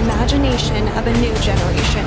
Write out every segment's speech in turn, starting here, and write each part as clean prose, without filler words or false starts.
imagination of a new generation.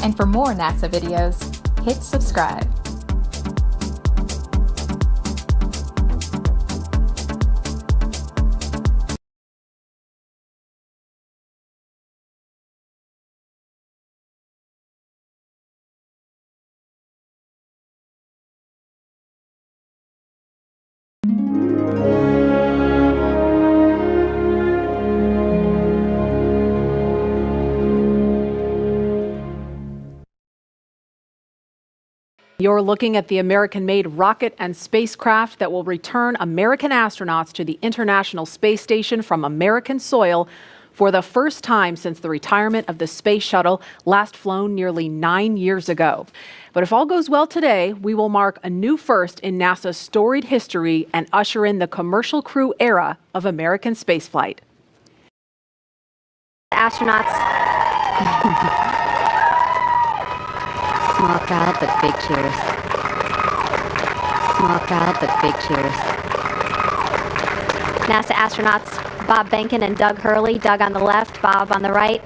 And for more NASA videos, hit subscribe. You're looking at the American-made rocket and spacecraft that will return American astronauts to the International Space Station from American soil for the first time since the retirement of the space shuttle, last flown nearly 9 years ago. But if all goes well today, we will mark a new first in NASA's storied history and usher in the commercial crew era of American spaceflight. Astronauts. Small crowd, but big cheers. Small crowd, but big cheers. NASA astronauts Bob Behnken and Doug Hurley. Doug on the left, Bob on the right,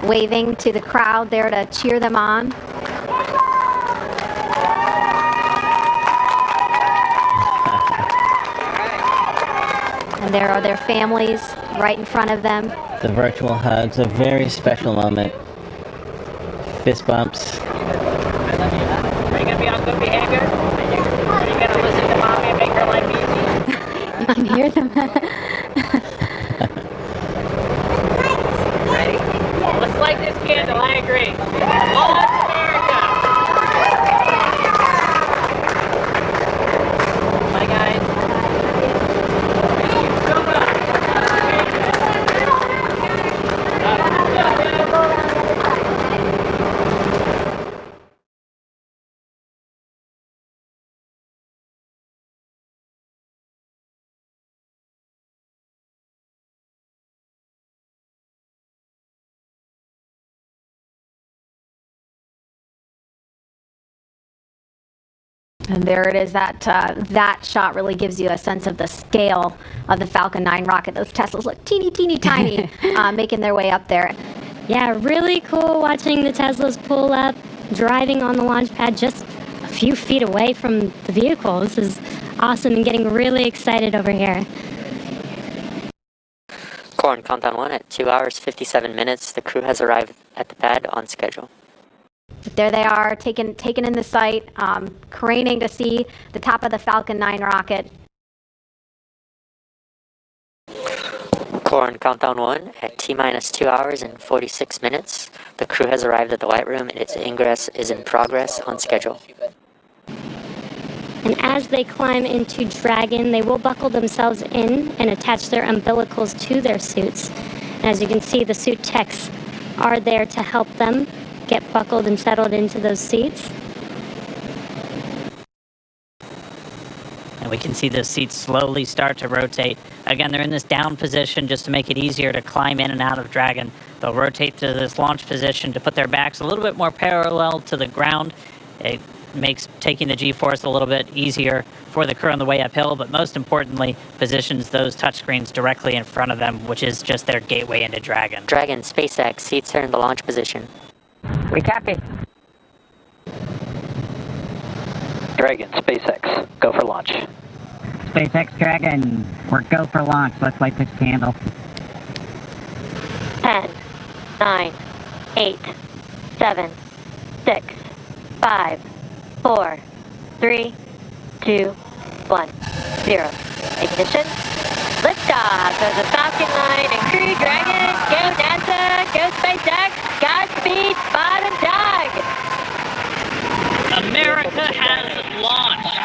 waving to the crowd there to cheer them on. And there are their families right in front of them. The virtual hugs, a very special moment. Fist bumps. Are you going to be on good behavior? Are you going to listen to mommy and make her life easy? You can hear them. Ready? Let's light this candle, I agree. Launch America! Bye, guys. And there it is. That shot really gives you a sense of the scale of the Falcon 9 rocket. Those Teslas look teeny, teeny, tiny, making their way up there. Yeah, really cool watching the Teslas pull up, driving on the launch pad just a few feet away from the vehicle. This is awesome and getting really excited over here. Core on countdown 1 at 2 hours 57 minutes. The crew has arrived at the pad on schedule. But there they are, taken in the sight, craning to see the top of the Falcon 9 rocket. Core on countdown 1 at T-minus 2 hours and 46 minutes. The crew has arrived at the White Room and its ingress is in progress on schedule. And as they climb into Dragon, they will buckle themselves in and attach their umbilicals to their suits. And as you can see, the suit techs are there to help them get buckled and settled into those seats. And we can see the seats slowly start to rotate. Again, they're in this down position just to make it easier to climb in and out of Dragon. They'll rotate to this launch position to put their backs a little bit more parallel to the ground. It makes taking the G-force a little bit easier for the crew on the way uphill, but most importantly, positions those touchscreens directly in front of them, which is just their gateway into Dragon. Dragon, SpaceX, seats are in the launch position. We copy. Dragon, SpaceX, go for launch. SpaceX Dragon, we're go for launch. Let's light this candle. 10, 9, 8, 7, 6, 5, 4, 3, 2, 1, 0. Ignition. Liftoff of the Falcon 9 and Crew Dragon. Go NASA, go SpaceX, Godspeed, Bob and Doug. America has launched.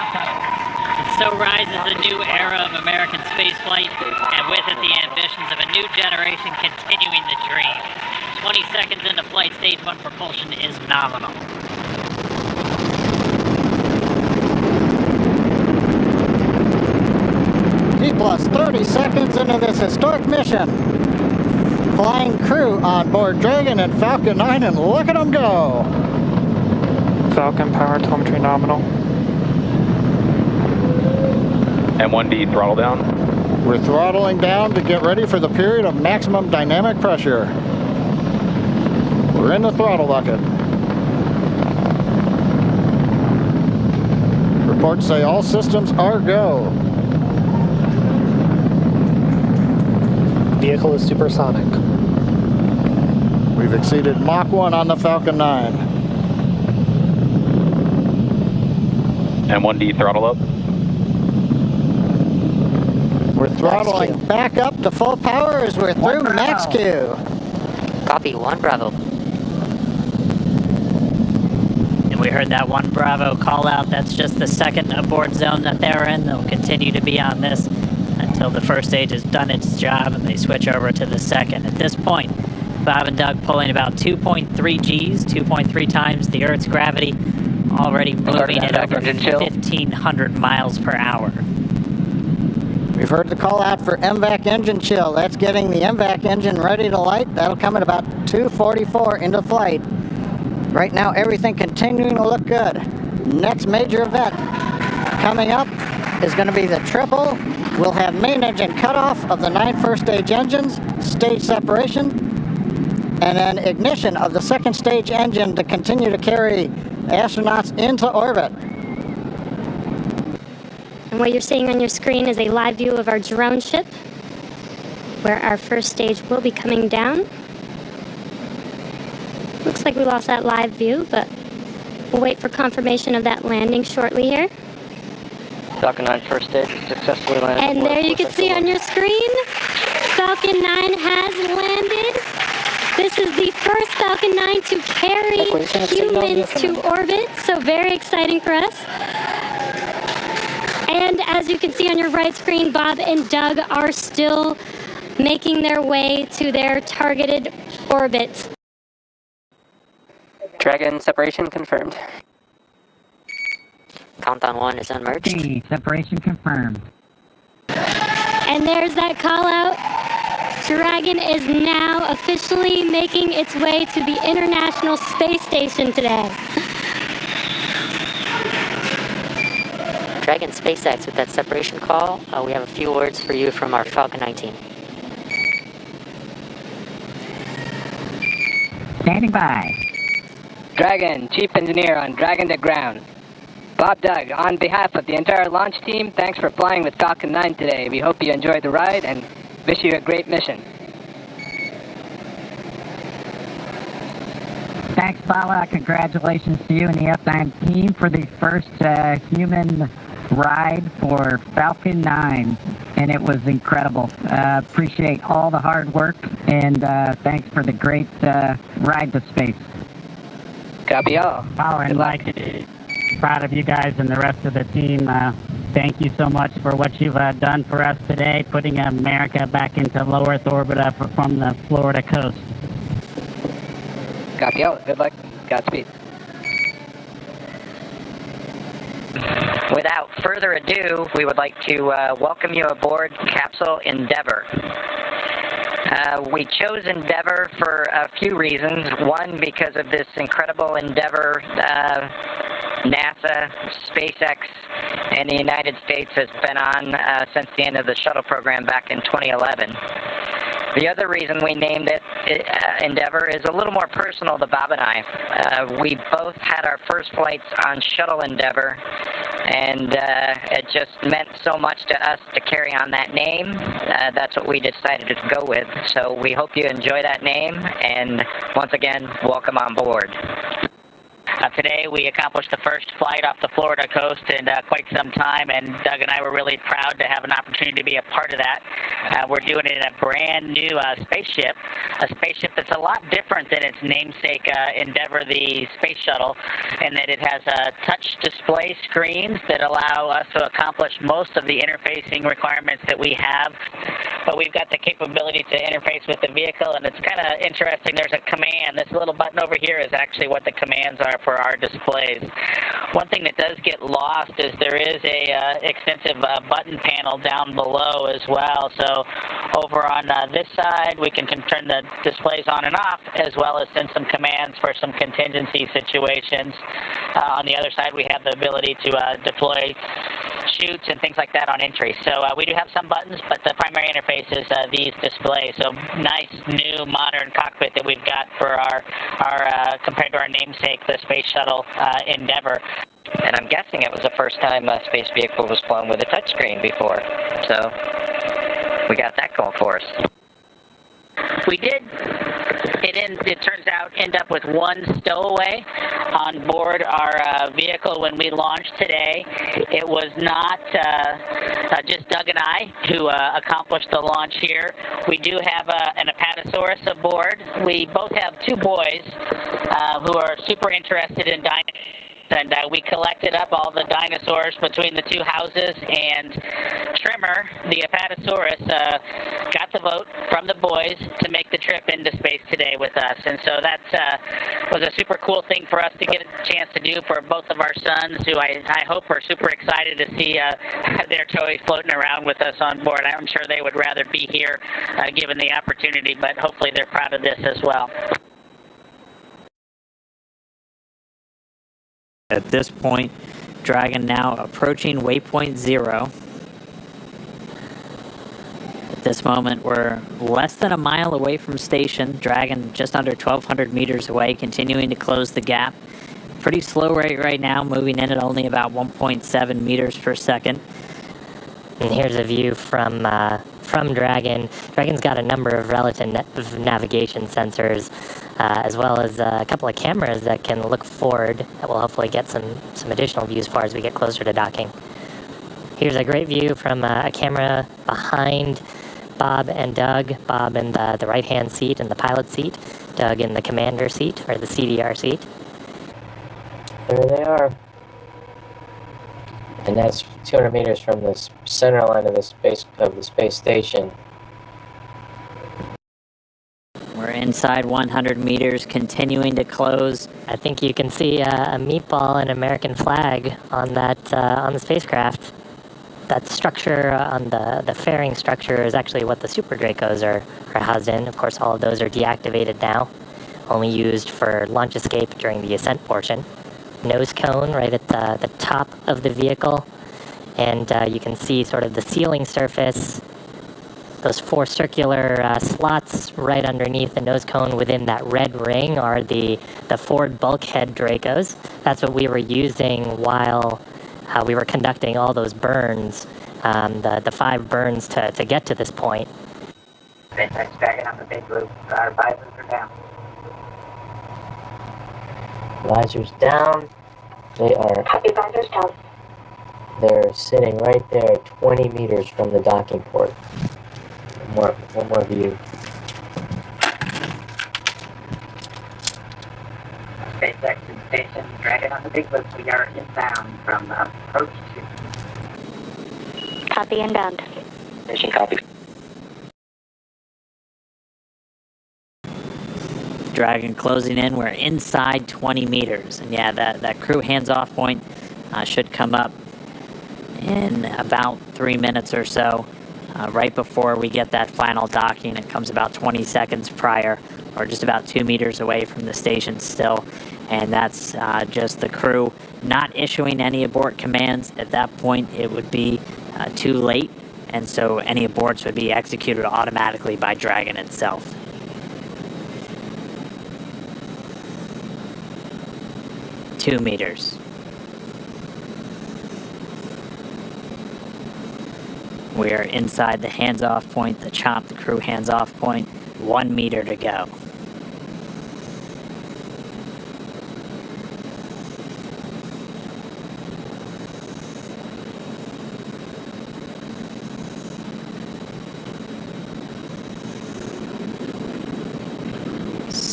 so rises a new era of American spaceflight, and with it the ambitions of a new generation continuing the dream. 20 seconds into flight, stage 1 propulsion is nominal. T plus 30 seconds into this historic mission. Flying crew on board Dragon and Falcon 9, and look at them go. Falcon power telemetry nominal. M1D throttle down. We're throttling down to get ready for the period of maximum dynamic pressure. We're in the throttle bucket. Reports say all systems are go. Vehicle is supersonic. We've exceeded Mach 1 on the Falcon 9. M1D throttle up. We're throttling back up to full power as we're through max Q. Copy, 1 Bravo. And we heard that 1 Bravo call out. That's just the second abort zone that they're in. They'll continue to be on this until the first stage has done its job and they switch over to the second. At this point, Bob and Doug pulling about 2.3 Gs, 2.3 times the Earth's gravity, already moving at over 1,500 miles per hour. We've heard the call out for MVAC engine chill. That's getting the MVAC engine ready to light. That'll come at about 2:44 into flight. Right now, everything continuing to look good. Next major event coming up is going to be the triple. We'll have main engine cutoff of the 9 first stage engines, stage separation, and then ignition of the second stage engine to continue to carry astronauts into orbit. And what you're seeing on your screen is a live view of our drone ship, where our first stage will be coming down. Looks like we lost that live view, but we'll wait for confirmation of that landing shortly here. Falcon 9 first stage successfully landed. And there you can see on your screen, Falcon 9 has landed. This is the first Falcon 9 to carry humans to orbit, so very exciting for us. And as you can see on your right screen, Bob and Doug are still making their way to their targeted orbit. Dragon separation confirmed. Countdown 1 is unmerged. Hey, separation confirmed. And there's that call out. Dragon is now officially making its way to the International Space Station today. Dragon SpaceX, with that separation call, we have a few words for you from our Falcon 9 team. Standing by. Dragon, Chief Engineer on Dragon to ground. Bob, Doug, on behalf of the entire launch team, thanks for flying with Falcon 9 today. We hope you enjoyed the ride and wish you a great mission. Thanks, Paula. Congratulations to you and the F9 team for the first human ride for Falcon 9. And it was incredible. Appreciate all the hard work, and thanks for the great ride to space. Copy all. Paula and Mike, proud of you guys and the rest of the team. Thank you so much for what you've done for us today, putting America back into low Earth orbit from the Florida coast. Copy all. Good luck. Godspeed. Without further ado, we would like to welcome you aboard Capsule Endeavour. We chose Endeavour for a few reasons. One, because of this incredible endeavor NASA, SpaceX, and the United States has been on since the end of the shuttle program back in 2011. The other reason we named it Endeavour is a little more personal to Bob and I. We both had our first flights on Shuttle Endeavour, and it just meant so much to us to carry on that name. That's what we decided to go with. So we hope you enjoy that name, and once again, welcome on board. Today we accomplished the first flight off the Florida coast in quite some time, and Doug and I were really proud to have an opportunity to be a part of that. We're doing it in a brand new spaceship, a spaceship that's a lot different than its namesake Endeavour, the space shuttle, in that it has touch display screens that allow us to accomplish most of the interfacing requirements that we have. But we've got the capability to interface with the vehicle, and it's kind of interesting. There's a command. This little button over here is actually what the commands are for our displays. One thing that does get lost is there is a extensive button panel down below as well. So over on this side, we can turn the displays on and off, as well as send some commands for some contingency situations. On the other side, we have the ability to deploy chutes and things like that on entry. So we do have some buttons, but the primary interface is these displays. So nice, new, modern cockpit that we've got for our compared to our namesake, the Space Shuttle Endeavour. And I'm guessing it was the first time a space vehicle was flown with a touchscreen before. So we got that going for us. We did, it turns out, end up with one stowaway on board our vehicle when we launched today. It was not just Doug and I who accomplished the launch here. We do have an Apatosaurus aboard. We both have two boys who are super interested in dinosaurs. And we collected up all the dinosaurs between the two houses, and Trimmer, the Apatosaurus, got the vote from the boys to make the trip into space today with us. And so that was a super cool thing for us to get a chance to do for both of our sons, who I hope are super excited to see their toys floating around with us on board. I'm sure they would rather be here given the opportunity, but hopefully they're proud of this as well. At this point, Dragon now approaching waypoint 0. At this moment, we're less than a mile away from station. Dragon just under 1,200 meters away, continuing to close the gap. Pretty slow rate right now, moving in at only about 1.7 meters per second. And here's a view from Dragon. Dragon's got a number of relative navigation sensors, as well as a couple of cameras that can look forward. That will hopefully get some additional views as far as we get closer to docking. Here's a great view from a camera behind Bob and Doug. Bob in the right-hand seat and the pilot seat. Doug in the commander seat, or the CDR seat. There they are. And that's 200 meters from the center line of the space station. We're inside 100 meters, continuing to close. I think you can see a meatball and American flag on that on the spacecraft. That structure on the fairing structure is actually what the Super Dracos are housed in. Of course, all of those are deactivated now, only used for launch escape during the ascent portion. Nose cone right at the top of the vehicle, and you can see sort of the sealing surface. Those 4 circular slots right underneath the nose cone within that red ring are the forward bulkhead Dracos. That's what we were using while we were conducting all those burns, the 5 burns to get to this point. Thanks, Dragon on the big loop. Our visors are down. Visors down. They are. Copy, visors down. They're sitting right there, 20 meters from the docking port. One more view. SpaceX and Station Dragon on the big loop. We are inbound from approach 2. Copy, inbound. Station copy. Dragon closing in. We're inside 20 meters. And yeah, that crew hands-off point should come up in about 3 minutes or so. Right before we get that final docking, it comes about 20 seconds prior, or just about 2 meters away from the station still. And that's just the crew not issuing any abort commands. At that point, it would be too late. And so any aborts would be executed automatically by Dragon itself. Two meters. We are inside the hands-off point, the chop, the crew hands-off point. 1 meter to go.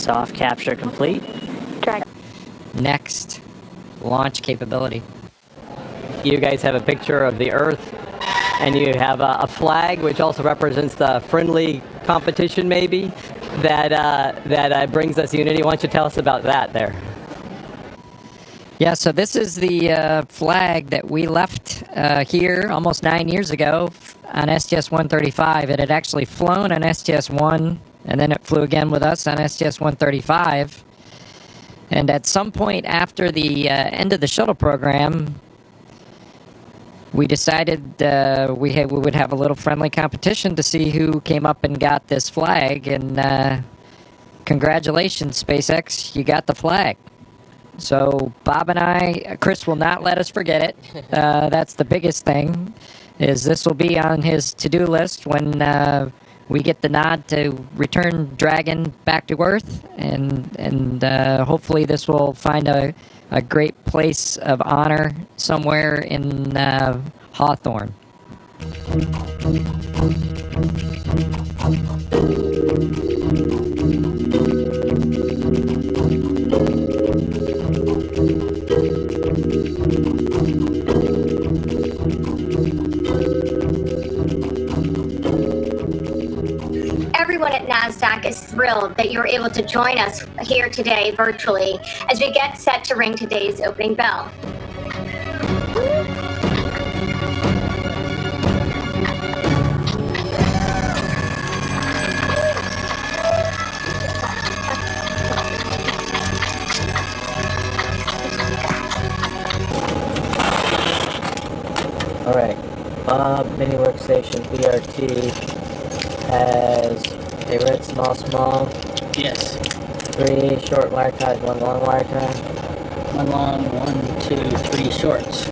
Soft capture complete. Next, launch capability. You guys have a picture of the Earth, and you have a flag, which also represents the friendly competition, maybe, that brings us unity. Why don't you tell us about that there? Yeah, so this is the flag that we left here almost 9 years ago on STS-135. It had actually flown on STS-1, and then it flew again with us on STS-135. And at some point after the end of the shuttle program, we decided we would have a little friendly competition to see who came up and got this flag. And congratulations, SpaceX, you got the flag. So Bob and I, Chris will not let us forget it. That's the biggest thing, is this will be on his to-do list when we get the nod to return Dragon back to Earth, and hopefully this will find a great place of honor somewhere in Hawthorne. Everyone at NASDAQ is thrilled that you're able to join us here today virtually as we get set to ring today's opening bell. Alright, Bob Mini Workstation BRT has a red small. Yes. 3 short wire ties, 1 long wire tie. 1 long, 1, 2, 3 shorts.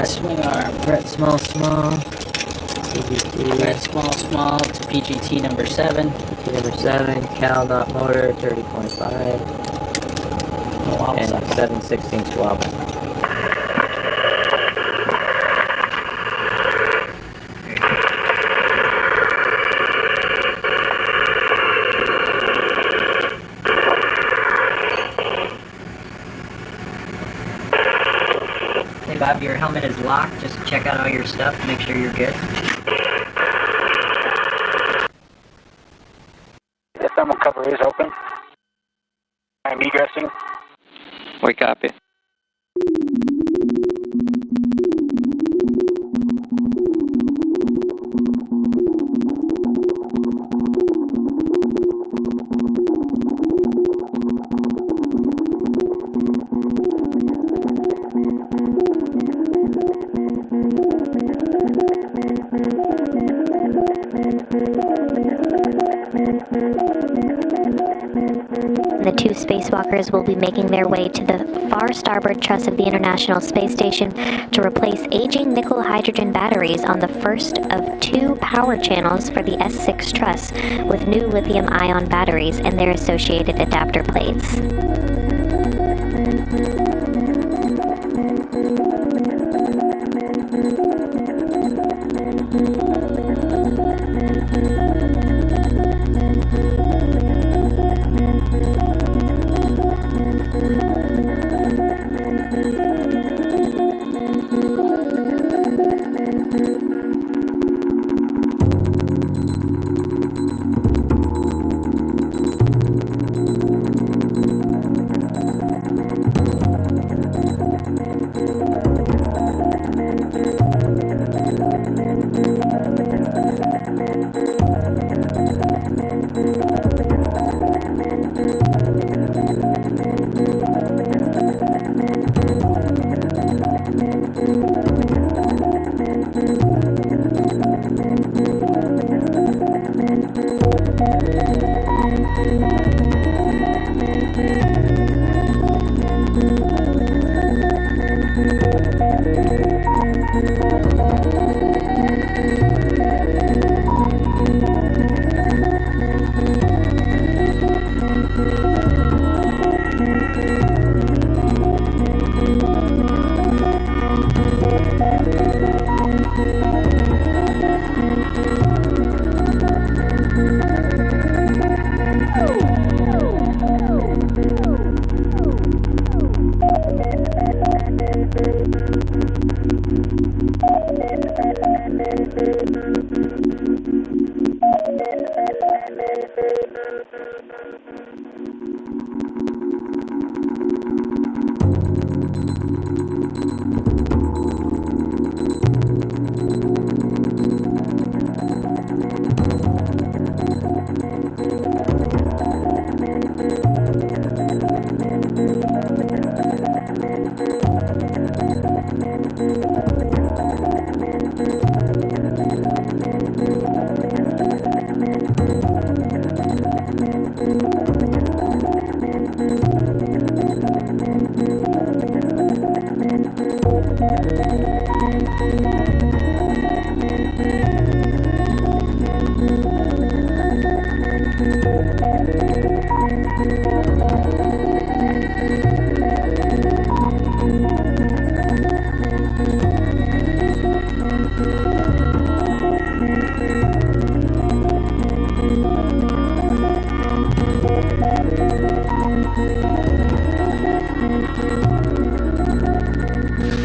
Swing arm. Red small. CBT. Red small to PGT number 7. PGT number 7, Cal dot motor 30.5. And 7/16 wobble. Bob, your helmet is locked. Just check out all your stuff, make sure you're good. The thermal cover is open. I'm egressing. We copy. The 2 spacewalkers will be making their way to the far starboard truss of the International Space Station to replace aging nickel-hydrogen batteries on the first of 2 power channels for the S6 truss with new lithium-ion batteries and their associated adapter plates.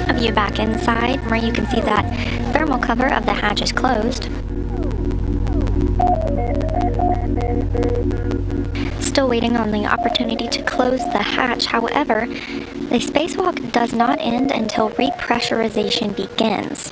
A view back inside where you can see that thermal cover of the hatch is closed. Still waiting on the opportunity to close the hatch. However, the spacewalk does not end until repressurization begins.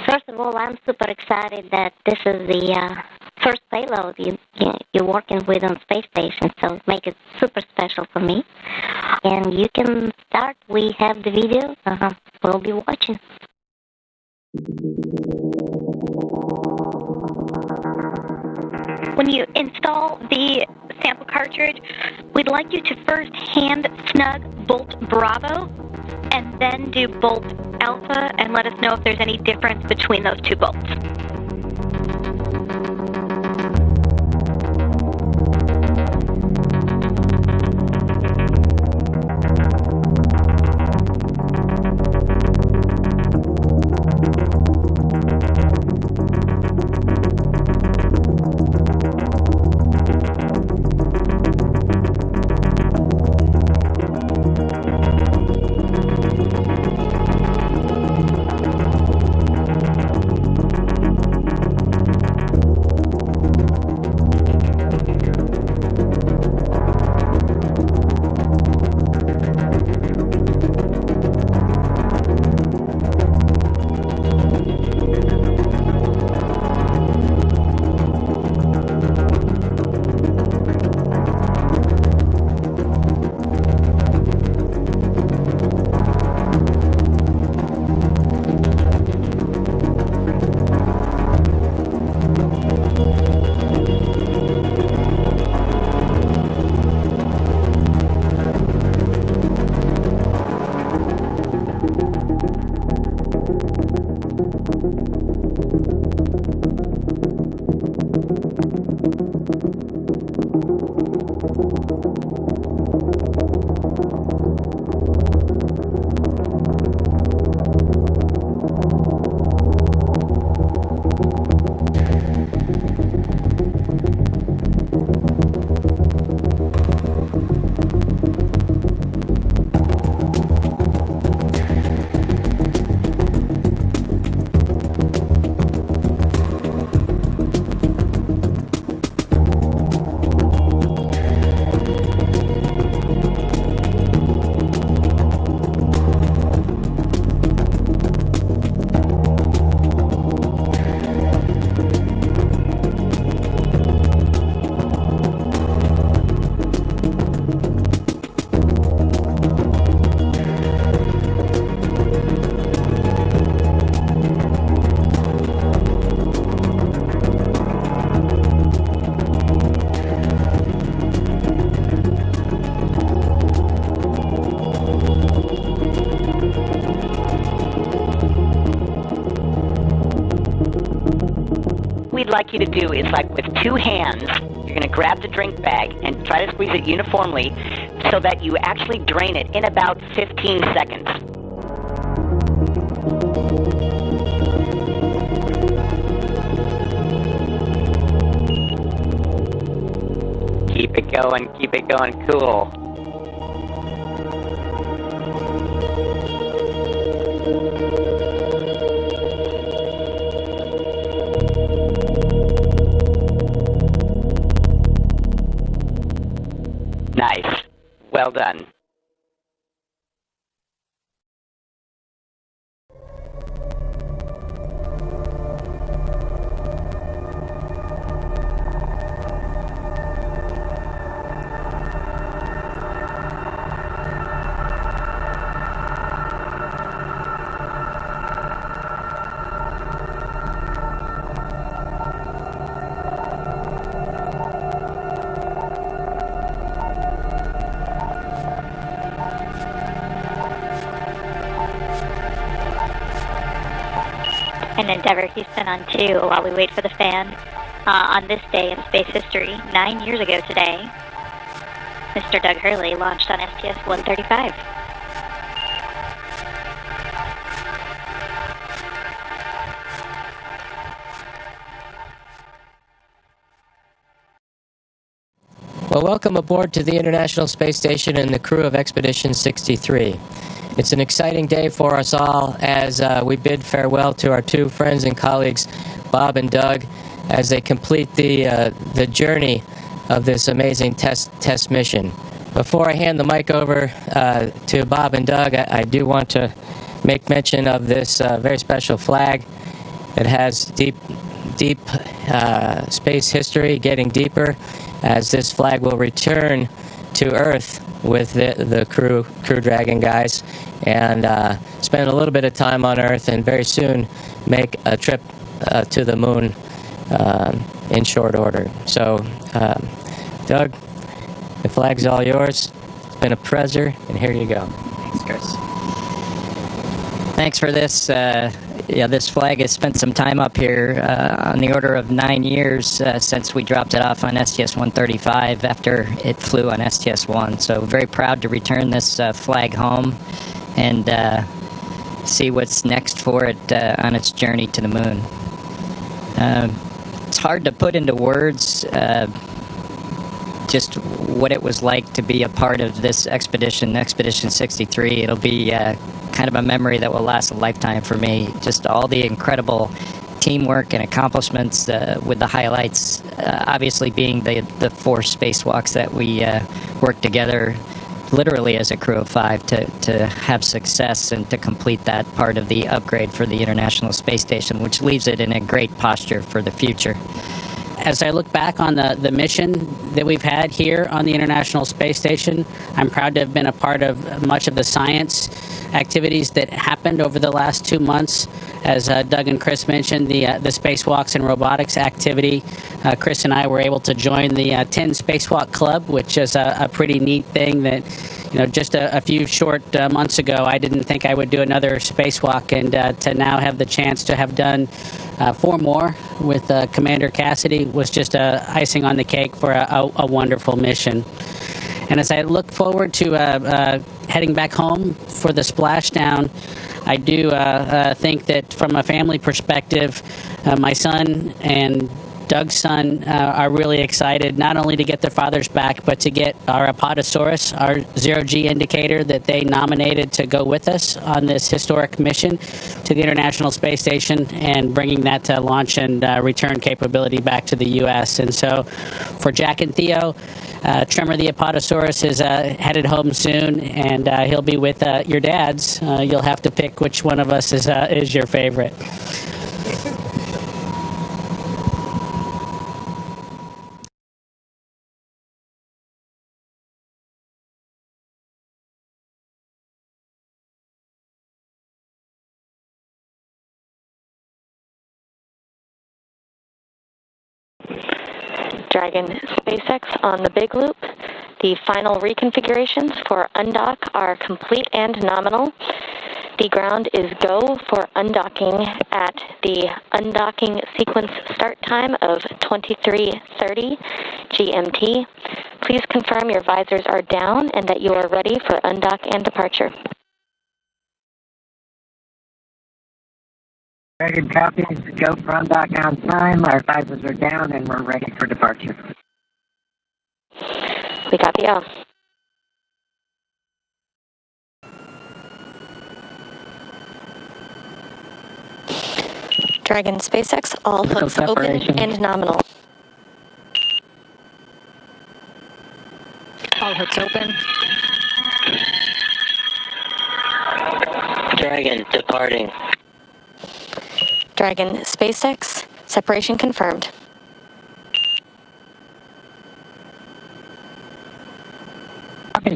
First of all, I'm super excited that this is the first payload you're working with on space station, so make it super special for me. And you can start. We have the video. We'll be watching. When you install the sample cartridge, we'd like you to first hand snug bolt Bravo and then do bolt Alpha and let us know if there's any difference between those two bolts. we'd like you to do is, like with two hands, you're going to grab the drink bag and try to squeeze it uniformly so that you actually drain it in about 15 seconds. Keep it going cool. Nice. Well done. And Endeavour Houston on 2 while we wait for the fan. On this day in space history, 9 years ago today, Mr. Doug Hurley launched on STS-135. Well, welcome aboard to the International Space Station and the crew of Expedition 63. It's an exciting day for us all as we bid farewell to our two friends and colleagues, Bob and Doug, as they complete the journey of this amazing test mission. Before I hand the mic over to Bob and Doug, I do want to make mention of this very special flag that has deep space history, getting deeper, as this flag will return to Earth with the Crew Dragon guys and spend a little bit of time on Earth and very soon make a trip to the moon in short order. So, Doug, the flag's all yours. It's been a pleasure, and here you go. Thanks, Chris. Thanks for this. This flag has spent some time up here, on the order of 9 years since we dropped it off on STS-135 after it flew on STS-1. So very proud to return this flag home and see what's next for it on its journey to the moon. It's hard to put into words just what it was like to be a part of this expedition, Expedition 63. It'll be kind of a memory that will last a lifetime for me. Just all the incredible teamwork and accomplishments, with the highlights obviously being the 4 spacewalks that we worked together literally as a crew of 5 to have success and to complete that part of the upgrade for the International Space Station, which leaves it in a great posture for the future. As I look back on the mission that we've had here on the International Space Station, I'm proud to have been a part of much of the science activities that happened over the last 2 months. As Doug and Chris mentioned, the spacewalks and robotics activity. Chris and I were able to join the 10 Spacewalk Club, which is a pretty neat thing that, just a few short months ago, I didn't think I would do another spacewalk, and to now have the chance to have done 4 more with Commander Cassidy was just icing on the cake for a wonderful mission. And as I look forward to heading back home for the splashdown, I do think that from a family perspective, my son and Doug's son are really excited not only to get their fathers back, but to get our Apatosaurus, our zero-G indicator that they nominated to go with us on this historic mission to the International Space Station, and bringing that to launch and return capability back to the U.S. And so for Jack and Theo, Tremor the Apatosaurus is headed home soon, and he'll be with your dads. You'll have to pick which one of us is your favorite. Dragon SpaceX on the Big Loop. The final reconfigurations for undock are complete and nominal. The ground is go for undocking at the undocking sequence start time of 23:30 GMT. Please confirm your visors are down and that you are ready for undock and departure. Dragon copies, go for undock on time. Our visors are down and we're ready for departure. We copy all. Dragon SpaceX, all hooks open and nominal. All hooks open. Dragon departing. Dragon SpaceX, separation confirmed.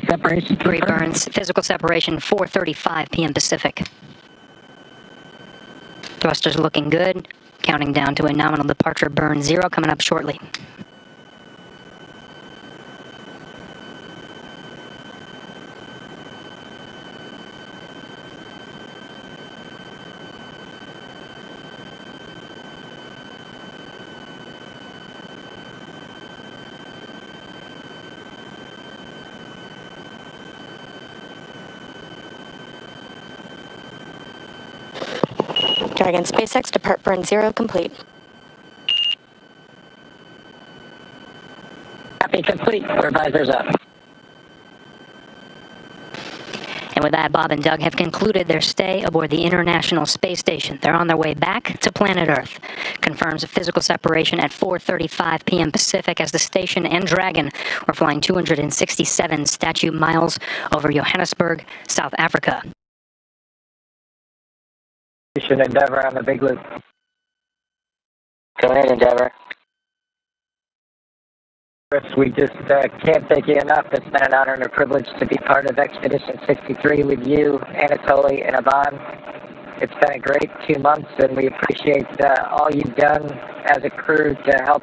Separation. 3 burns. Physical separation 4:35 p.m. Pacific. Thrusters looking good. Counting down to a nominal departure burn 0 coming up shortly. Dragon SpaceX, depart burn 0 complete. Copy complete. Our visors up. And with that, Bob and Doug have concluded their stay aboard the International Space Station. They're on their way back to planet Earth. Confirms a physical separation at 4:35 p.m. Pacific as the station and Dragon were flying 267 statute miles over Johannesburg, South Africa. Endeavor on the big loop. Go ahead, Endeavor. We just can't thank you enough. It's been an honor and a privilege to be part of Expedition 63 with you, Anatoly, and Ivan. It's been a great 2 months, and we appreciate all you've done as a crew to help